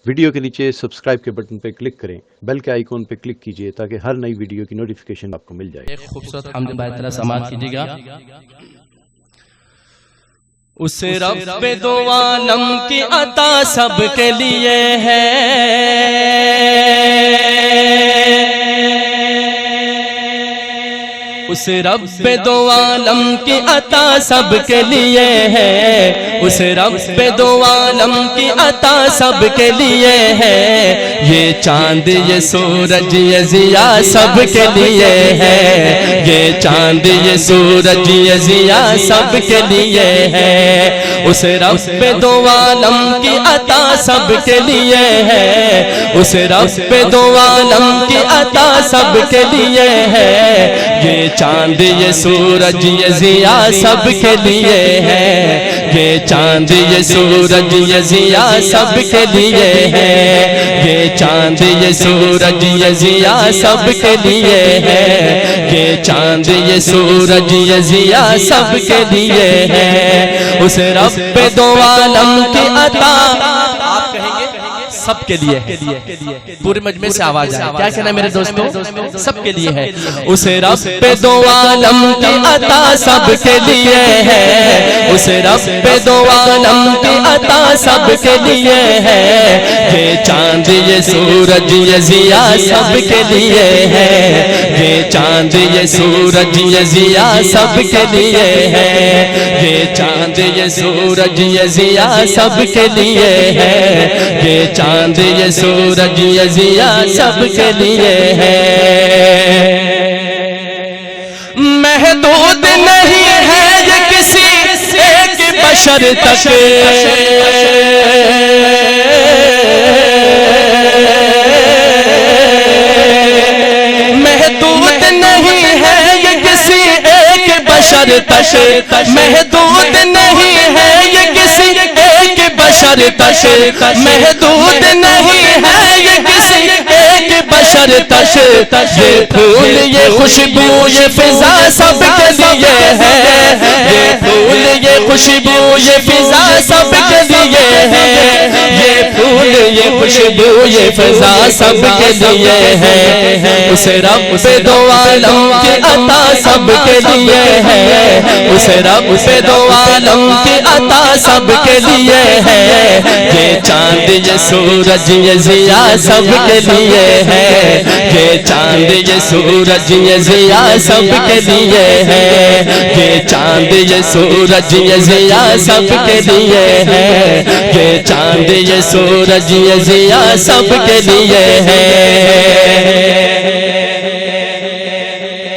Video کے نیچے subscribe کے بٹن پہ کلک کریں، بیل کے آئیکن پہ کلک کیجئے تاکہ ہر نئی ویڈیو کی نوٹیفیکیشن آپ کو مل جائے۔ ایک خوبصورت حمد بائے طرح سماعت کیجئے گا۔ اس رب دو عالم کی عطا سب کے لیے ہے، اس رب دو عالم کی عطا سب کے لیے ہے، اس رب دو عالم کی عطا سب کے لیے ہے، یہ چاند یہ سورج یہ ضیا سب کے لیے ہے، یہ چاند یہ سورج یہ ضیا سب کے لیے ہے، اس رب دو عالم کی عطا سب کے لیے ہے، اس رب دو عالم کی عطا سب کے لیے ہے، یہ چاند یہ سورج یہ ضیا سب کے لیے ہے، یہ چاند یہ سورج یہ ضیا سب کے لیے ہے، یہ چاند یہ سورج یہ ضیا سب کے لیے ہے، یہ چاند یہ سورج یہ ضیا سب کے لیے ہے، اس رب دو عالم کی عطا آپ کہیں گے سب کے لیے ہے، پورے مجمع سے آواز آئے، کیا کہنا ہے میرے دوستوں؟ سب کے لیے ہے، اس رب دو عالم کی عطا سب کے لیے ہے، اس رب دو عالم کی عطا سب کے لیے ہے، یہ چاند یہ سورج یہ ضیا سب کے لیے ہے، یہ چاند یہ سورج یہ ضیا سب کے لیے ہے، یہ چاند یہ سورج یہ ضیا سب کے لیے ہے، یہ چاند یہ سورج یہ ضیا سب کے لیے ہے، محدود نہیں ہے یہ کسی ایک بشر تک، محدود نہیں ہے یہ کسی ایک بشر تک، محدود نہیں ہے یہ کسی ایک بشر تک، محدود نہیں ہے یہ کسی ایک بشر تک، یہ پھول یہ خوشبو یہ فضا سب کے لیے ہے، یہ پھول یہ خوشبو یہ فضا سب کے لیے ہے، یہ پھول یہ خوشبو یہ فضا سب کے لیے ہے، اس رب دو عالم کی عطا سب کے لیے ہے، اس رب دو عالم کی عطا سب کے لیے ہے، یہ چاند یہ سورج یہ ضیا سب کے لیے ہے، یہ چاند یہ سورج یہ ضیا سب کے لیے ہے، یہ چاند یہ سورج یہ ضیا سب کے لیے ہے، یہ چاند یہ سورج یہ ضیا سب کے لیے ہے۔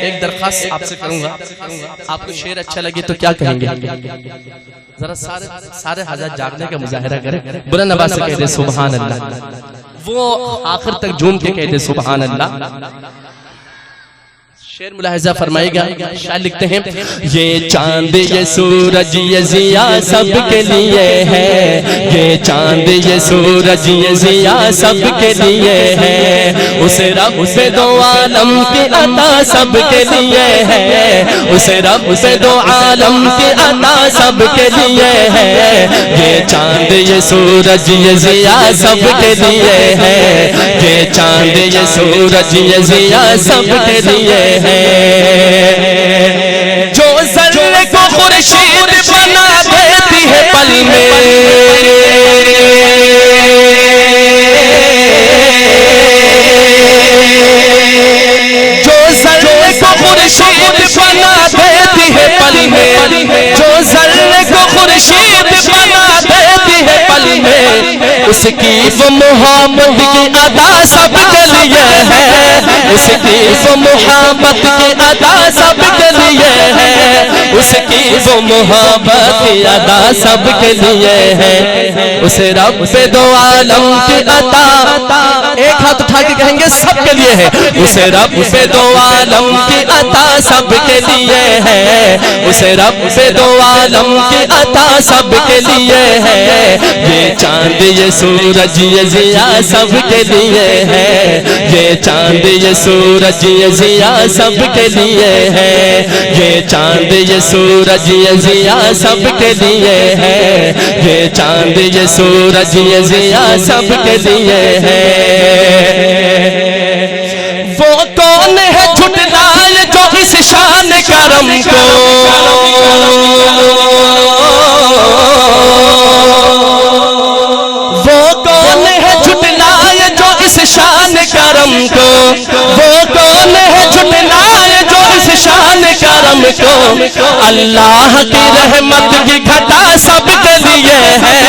ایک درخواست آپ سے کروں گا، آپ کو شعر اچھا لگے تو کیا کہیں گے؟ ذرا سارے حضرات جاگنے کا مظاہرہ کریں، بلند آواز سے کہہ دیں سبحان اللہ، وہ آخر تک جھوم کے کہہ دیں سبحان اللہ۔ شعر ملاحظہ فرمائے گا، شاعر لکھتے ہیں، یہ چاند یہ سورج یہ ضیا سب کے لیے ہے، یہ چاند یہ سورج یہ ضیا سب کے لیے ہے، اس رب دو عالم کی عطا سب کے لیے ہے، اس رب دو عالم کی عطا سب کے لیے ہے، یہ چاند یہ سورج یہ ضیا سب کے لیے ہے، یہ چاند یہ سورج یہ ضیا سب کے لیے ہے، جو ذرے کو خورشید بنا دیتی ہے پل میں، جو ذرے کو خورشید بنا دیتی ہے پل میں، جو ذرے کو خورشید بنا دیتی ہے پل میں، اس کی وہ محبت کی ادا سب کے لیے ہے، اس کی وہ محبت کی ادا سب کے لیے ہے، اس کی وہ محبت کی ادا سب کے لیے ہے، اس رب دو عالم کی عطا، ایک ہاتھ اٹھا کے کہیں گے سب کے لیے ہے. اس رب دو عالم کی عطا سب کے لیے ہے. اس رب دو عالم کی عطا سب کے لیے ہے. یہ چاند یہ سورج یہ ضیا سب کے لیے ہے. یہ چاند یہ سورج یہ ضیا سب کے لیے ہے. یہ چاند یہ سورج یہ ضیا سب کے لیے ہے. یہ چاند یہ سورج یہ ضیا سب کے لیے ہے. وہ کون ہے جھٹلائے جو اس شان کرم کو, وہ کون ہے جھٹلائے جو اس شان کرم کو, وہ کون ہے جھٹلائے جو اس شان کرم کو. اللہ کی رحمت کی گھٹا سب کے لیے ہے.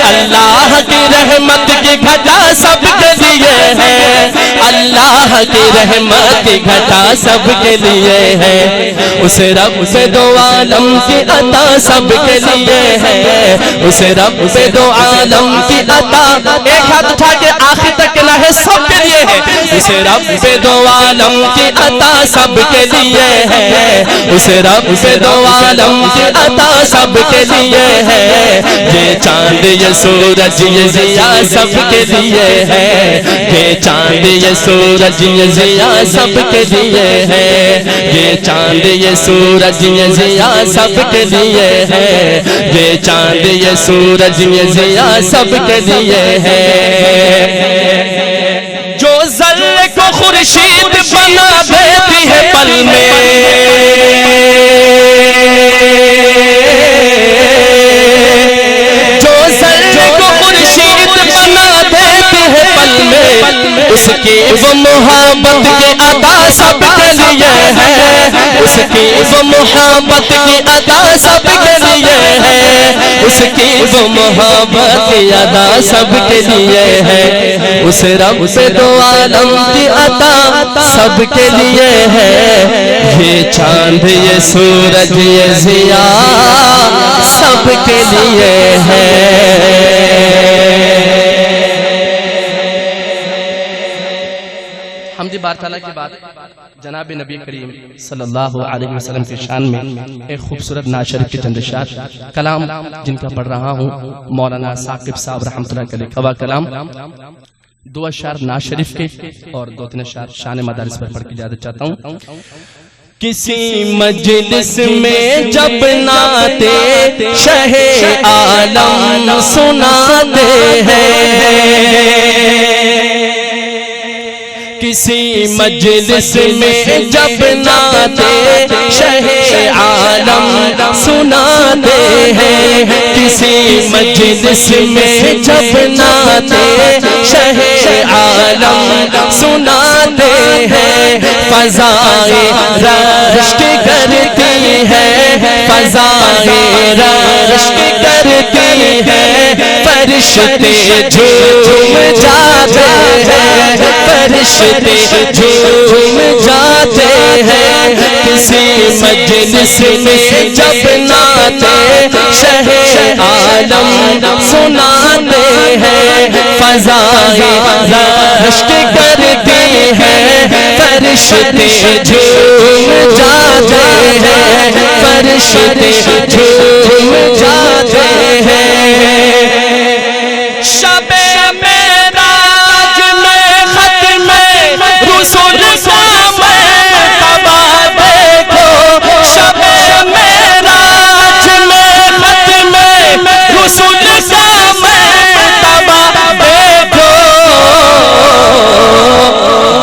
اللہ کی رحمت کی گھٹا سب کے لیے ہے. اللہ کی رحمت کی گھٹا سب کے لیے ہے. اس رب سے دو عالم کی عطا سب کے لیے ہے. اس رب سے دو عالم کی عطا, ایک ہاتھ اٹھا کے آخر تک کہنا ہے سب کے لیے ہے. اس رب سے دو عالم کی عطا سب کے لیے ہے. اس رب سے دو عالم کی عطا سب کے لیے ہے. یہ چاند یہ سورج یہ ضیا سب کے لیے ہے. یہ چاند یہ سورج یہ ضیا سب کے لیے ہے. یہ چاند یہ سورج یہ ضیا سب کے لیے ہے. یہ چاند یہ سورج یہ ضیا سب کے لیے ہے. جو ذرے کو خورشید بنا دیتی ہے پل میں, جو ذرے کو خورشید بنا دیتی ہے پل میں, اس کی وہ محبت کی ادا سب کے لیے ہے. اس کی وہ محبت کی ادا سب کے لیے ہے. اس کی وہ محبت کی ادا سب کے لیے ہے. اس رب سے دو عالم کی عطا سب کے لیے ہے. یہ چاند یہ سورج یہ ضیا سب کے لیے ہے. حمد بار تعالیٰ کی بات جناب نبی کریم صلی اللہ علیہ وسلم کی شان میں ایک خوبصورت نعت شریف کے چند اشعار کلام جن کا پڑھ رہا ہوں مولانا ثاقب صاحب رحمۃ اللہ علیہ کا کلام. دو اشعار نعت شریف کے اور دو تین اشعار شان مدارس پر پڑھ کے اجازت چاہتا ہوں. کسی مجلس میں جب نعت شہ عالم سناتے ہیں, کسی مجلس میں جب نعت شہ عالم سناتے ہیں. کسی مجلس میں جب نعت شہ عالم سناتے ہیں. فضائے رشک کرتی ہے, فضائے رشک کرتی ہے. فرشتے جھوم جاتے ہیں, فرشتے جھوم جاتے ہیں. کسی مجلس میں جب نعت شہ عالم سناتے ہیں. فضائے رشک کرتی ہے, فرشتے جھوم جاتے ہیں. فرشتے جھوم جاتے ہیں. شب معراج میں ختم رسول کا مرتبہ دیکھو. شب معراج میں ختم رسول کا مرتبہ دیکھو.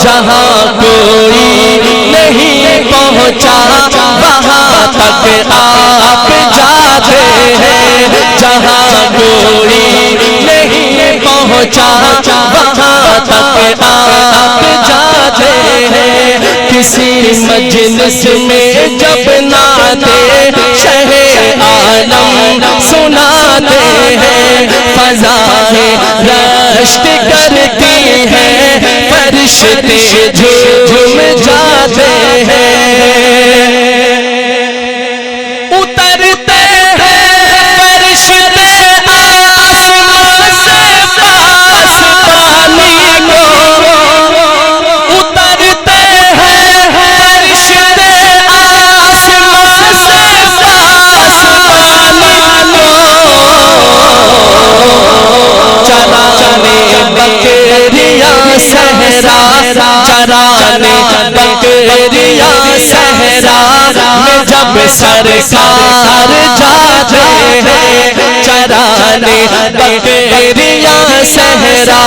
جہاں کوئی نہیں پہنچا وہاں تک آپ جاتے ہیں. جہاں کوئی نہیں پہنچا وہاں تک آپ جاتے ہیں. کسی مجلس میں جب نعت شہ عالم سناتے ہیں. فضائے رشک کرتی ہے, فرشتے جھوم جاتے ہیں. اترتے ہیں فرشتے آسمان سے پاس پانی کو, صحرا چرانے بکریاں صحرا میں جب سرکار جاتے ہیں چرانے بکریاں صحرا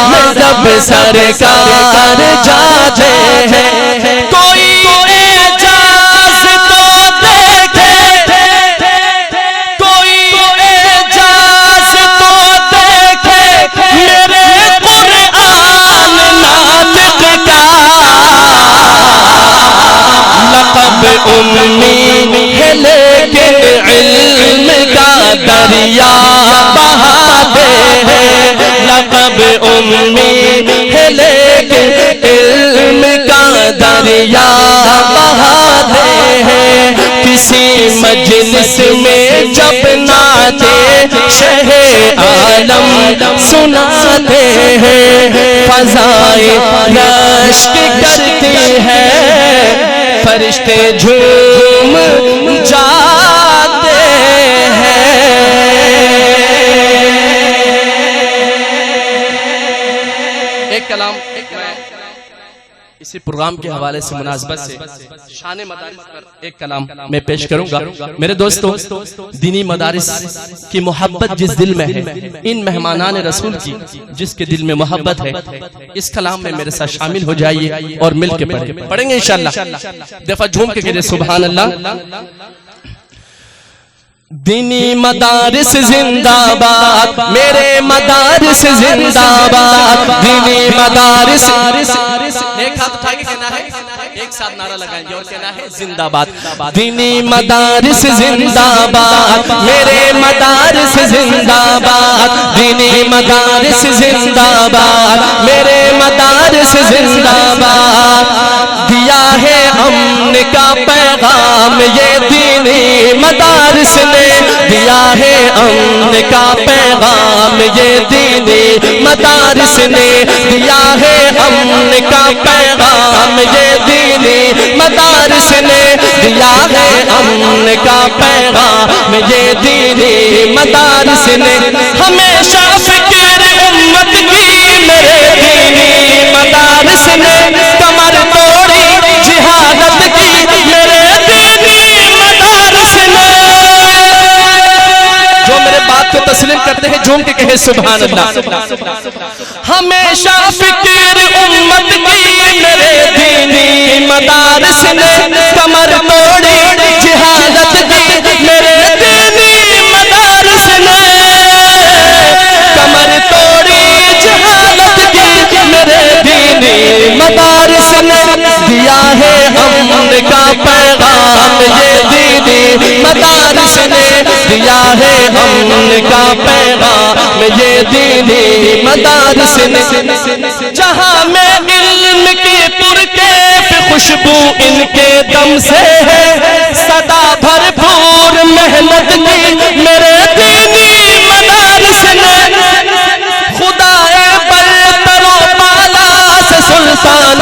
میں جب سرکار جاتے ہیں کوئی اعجاز تو دیکھے کوئی اعجاز تو دیکھے میرے قرآن ناطق کا لقب امی ہے لیکن علم کا دریا بہاتے ہیں لقب امی ہے لیکن علم کا دریا بہاتے ہیں کسی مجلس میں جب نعتِ شہ عالم سناتے ہیں فضائے رشک کرتی ہے فرشتے جھوم جاتے ہیں ایک کلام اسی پروگرام کے حوالے سے مناسبت سے شان مدارس پر ایک کلام میں پیش کروں گا میرے دوستو دینی مدارس کی محبت جس دل میں ہے ان مہمانان رسول کی جس کے دل میں محبت ہے اس کلام میں میرے ساتھ شامل ہو جائیے اور مل کے پڑھیں گے انشاءاللہ دفعہ جھوم کے کہیے سبحان اللہ دینی مدارس زندہ باد میرے مدارس زندہ باد دینی مدارس ایک ہاتھ اٹھا کے کہنا ہے ایک ساتھ نعرہ لگائیں گے اور کہنا ہے زندہ باد دینی مدارس زندہ باد میرے مدارس زندہ باد دینی مدارس زندہ باد میرے مدارس زندہ باد دیا ہے امن کا پیغام یہ دینی مدارس نے دیا ہے امن کا پیغام یہ دینی مدارس نے دیا ہے امن کا پیغام یہ دینی مدارس نے دیا ہے امن کا پیغام یہ دینی مدارس نے ہمیشہ فکر امت کی میرے دینی مدارس نے کمر توڑی جہادت کی میرے دینی مدارس نے جو میرے بات کو تسلیم کرتے ہیں جھوم کے کہے سبحان اللہ ہمیشہ فکر امت کی میرے دینی مدارس نے کمر توڑی جہادت کی میرے دینی مدارس نے کمر توڑی جہادت کی میرے دینی مدارس نے دیا ہے امن کا پیغام یہ دینی مدارس نے دیا ہے امن کا پیغام یہ دینی مدارس نے جہاں میں علم کی پرکیف خوشبو ان کے دم سے ہے صدا بھرپور محنت کی میرے دینی مدارس نے خدا برتر و بالا سے سلطان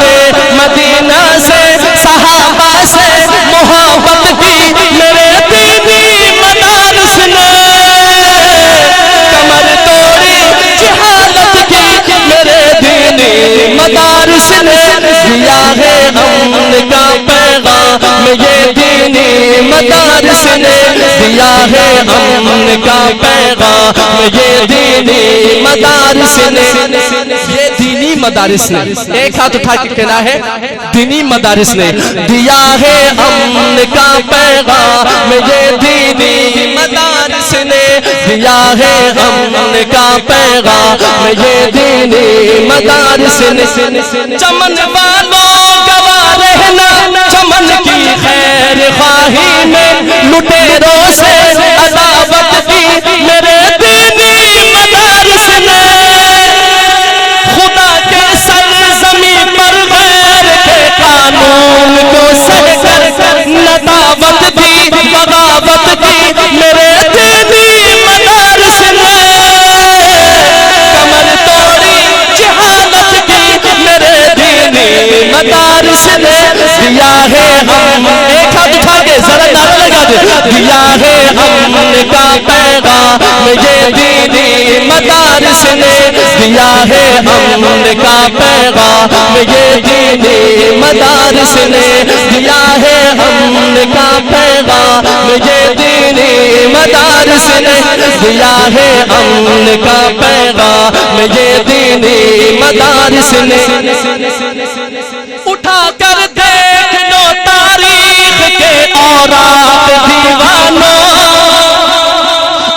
مدینہ سے صحابہ سے محبت کی میرے دینی مدارس نے کمر توڑی جہادت کی میرے دینی مدارس نے دیا ہے امن کا پیغام یہ دینی مدارس نے دیا ہے امن کا پیغام یہ دینی مدارس نے یہ دینی مدارس نے ایک ہاتھ اٹھا کے کہنا ہے دینی مدارس نے دیا ہے امن کا پیغام یہ دینی مدارس نے دیا ہے امن کا پیغام یہ دینی مدارس نے چمن والوں گواہ رہنا چمن کی خیر خواہی میں لٹیروں سے عداوت کی میرے دینی مدارس نے خدا کے سرزمین پر غیر کے قانون کو سہ کر نداوت دی بغاوت کی میرے دینی مدارس نے کمر توڑی جہادت کی میرے دینی مدارس نے دیا ہے ہم ایک ہاتھ اٹھا کے ذرا نعرہ لگا دے دیا ہے امن کا پیغام یہ دینی مدارس نے دیا ہے امن کا پیغام دینی مدارس نے دیا ہے امن کا پیغام، یہ دینی مدارس نے دیا ہے امن کا پیغام، یہ دینی مدارس نے اٹھا کر دیکھ لو تاریخ کے اوراق دیوانوں،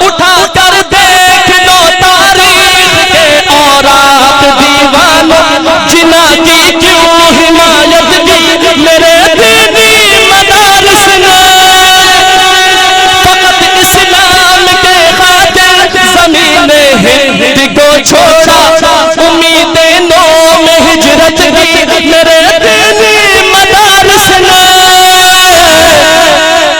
اٹھا کر دیکھ لو تاریخ کے اوراق دیوانوں، جنا کی کیوں حمایت کی میرے دینی مدارس نے، فقط اسلام کے خاطر زمین ہند کو چھوڑا، امیدیں نو میں ہجرت کی میرے دینی مدارس نے،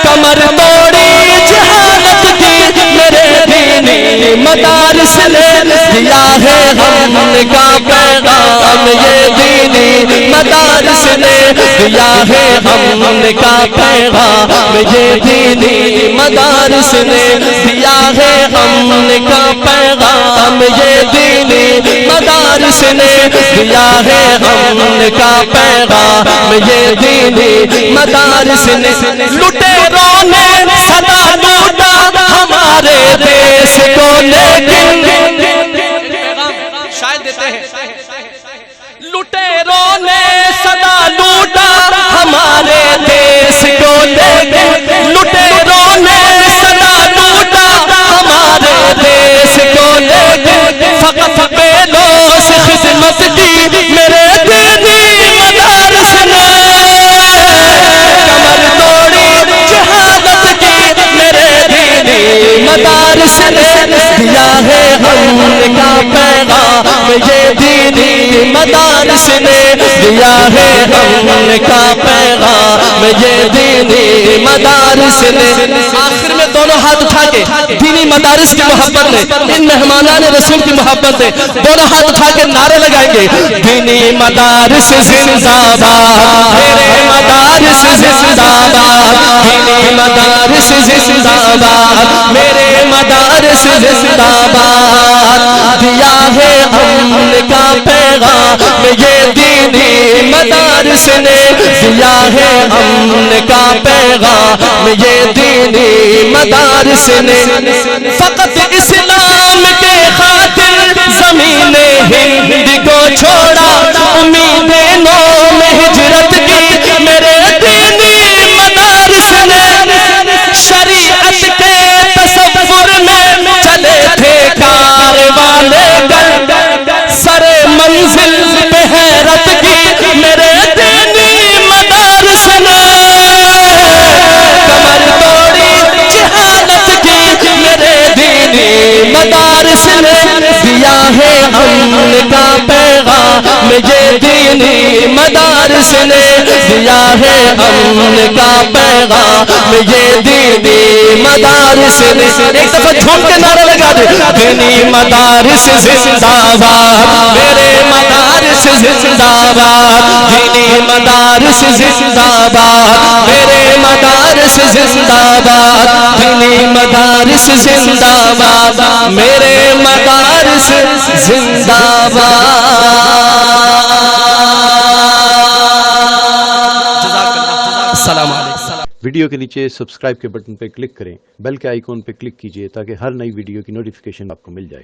کمر توڑی جہالت کی میرے دینی مدارس نے دیا ہے امن کا پیغام، یہ دینی مدارس نے دیا ہے امن کا پیغام، یہ دینی مدارس نے دیا ہے امن کا پیغام، یہ دینی مدارس نے دیا ہے امن کا پیغام، یہ دینی مدارس نے لٹیروں نے صدا لوٹا ہمارے دیش کو، لیکن شاید دیتے ہیں لٹیروں نے صدا لوٹا ہمارے دیش کو، لیکن لٹیروں نے صدا لوٹا ہمارے دیش کو، لیکن فقط بیلوں سے خدمت کی میرے دینی مدارس نے، کمر توڑی جہالت کی میرے دینی مدارس نے دیا ہے امن کا پیغام، یہ دینی مدارس نے دیا ہے امن کا پیغام، یہ دینی مدارس نے۔ آخر میں دونوں ہاتھ اٹھا کے دینی مدارس کی محبت میں، ان مہمانان رسول کی محبت میں دونوں ہاتھ اٹھا کے نعرے لگائیں گے، دینی مدارس زندہ باد، میرے مدارس زندہ باد، دینی مدارس زندہ باد، میرے مدارس زندہ باد، دیا ہے امن کا پیغام، یہ دینی مدارس نے دیا ہے امن کا پیغام، یہ دینی مدارس نے فقط اسلام کے خاطر زمین ہند کو چھوڑا، امیدیں نو میں ہجرت کی میرے دینی مدارس نے، شریعت کے تصور میں چلے تھے کارواں لے کر، سر منزل پہ حیرت کی میرے دینی مدارس نے، کمر توڑی جہالت کی میرے دینی مدارس نے دیا ہے امن کا پیغام، یہ دینی مدارس نے دیا ہے امن کا پیغام، یہ دینی مدارس نے۔ ایک دفعہ جھوم کے نعرہ لگا دے، دینی مدارس زندہ باد، میرے مدارس زندہ باد، دینی مدارس زندہ باد، میرے مدارس زندہ باد، دینی مدارس زندہ باد، میرے مدارس زندہ باد۔ السلام علیکم۔ ویڈیو کے نیچے سبسکرائب کے بٹن پہ کلک کریں، بیل کے آئیکن پہ کلک کیجئے تاکہ ہر نئی ویڈیو کی نوٹیفیکیشن آپ کو مل جائے۔